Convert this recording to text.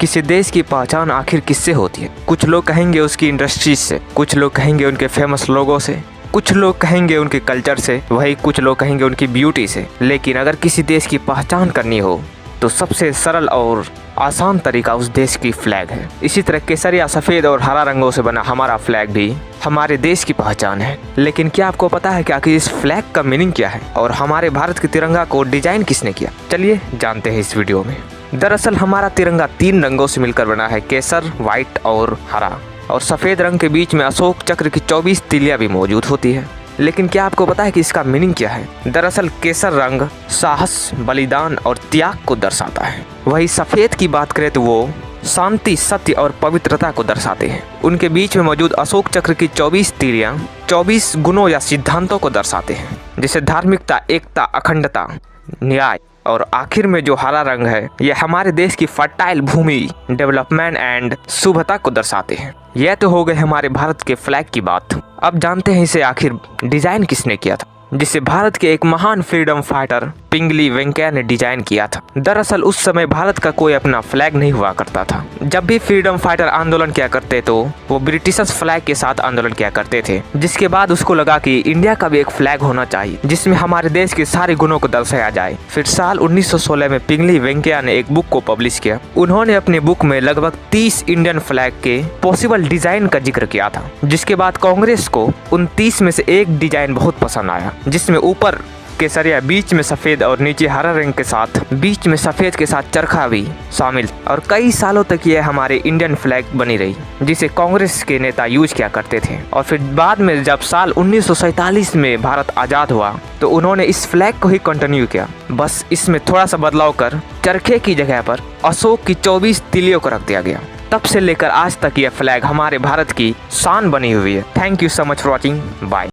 किसी देश की पहचान आखिर किससे होती है? कुछ लोग कहेंगे उसकी इंडस्ट्रीज से, कुछ लोग कहेंगे उनके फेमस लोगों से, कुछ लोग कहेंगे उनके कल्चर से, वही कुछ लोग कहेंगे उनकी ब्यूटी से। लेकिन अगर किसी देश की पहचान करनी हो तो सबसे सरल और आसान तरीका उस देश की फ्लैग है। इसी तरह केसरिया, सफ़ेद और हरा रंगों से बना हमारा फ्लैग भी हमारे देश की पहचान है। लेकिन क्या आपको पता है कि आखिर इस फ्लैग का मीनिंग क्या है और हमारे भारत के तिरंगा को डिजाइन किसने किया? चलिए जानते हैं इस वीडियो में। दरअसल हमारा तिरंगा 3 रंगों से मिलकर बना है, केसर, व्हाइट और हरा। और सफ़ेद रंग के बीच में अशोक चक्र की 24 तिलियां भी मौजूद होती है। लेकिन क्या आपको पता है कि इसका मीनिंग क्या है? दरअसल केसर रंग साहस, बलिदान और त्याग को दर्शाता है। वही सफ़ेद की बात करें तो वो शांति, सत्य और पवित्रता को दर्शाते हैं। उनके बीच में मौजूद अशोक चक्र की 24 तिलियां 24 गुणों या सिद्धांतों को दर्शाते हैं, जैसे धार्मिकता, एकता, अखंडता, न्याय। और आखिर में जो हरा रंग है यह हमारे देश की फर्टाइल भूमि, डेवलपमेंट एंड शुभता को दर्शाते हैं। यह तो हो गए हमारे भारत के फ्लैग की बात। अब जानते हैं इसे आखिर डिजाइन किसने किया था, जिसे भारत के एक महान फ्रीडम फाइटर पिंगली वेंकैया ने डिजाइन किया था। दरअसल उस समय भारत का कोई अपना फ्लैग नहीं हुआ करता था। जब भी फ्रीडम फाइटर आंदोलन किया करते तो वो ब्रिटिशर्स फ्लैग के साथ आंदोलन किया करते थे, जिसके बाद उसको लगा कि इंडिया का भी एक फ्लैग होना चाहिए जिसमें हमारे देश के सारे गुणों को दर्शाया जाए। फिर साल 1916 में पिंगली वेंकैया ने एक बुक को पब्लिश किया। उन्होंने अपनी बुक में लगभग 30 इंडियन फ्लैग के पॉसिबल डिजाइन का जिक्र किया था, जिसके बाद कांग्रेस को उन 30 में से एक डिजाइन बहुत पसंद आया, जिसमें ऊपर केसरिया, बीच में सफ़ेद और नीचे हरा रंग के साथ, बीच में सफ़ेद के साथ चरखा भी शामिल। और कई सालों तक यह हमारे इंडियन फ्लैग बनी रही, जिसे कांग्रेस के नेता यूज किया करते थे। और फिर बाद में जब साल 1947 में भारत आज़ाद हुआ तो उन्होंने इस फ्लैग को ही कंटिन्यू किया, बस इसमें थोड़ा सा बदलाव कर चरखे की जगह पर अशोक की 24 तिलियों को रख दिया गया। तब से लेकर आज तक यह फ्लैग हमारे भारत की शान बनी हुई है। Thank you so much for watching. Bye.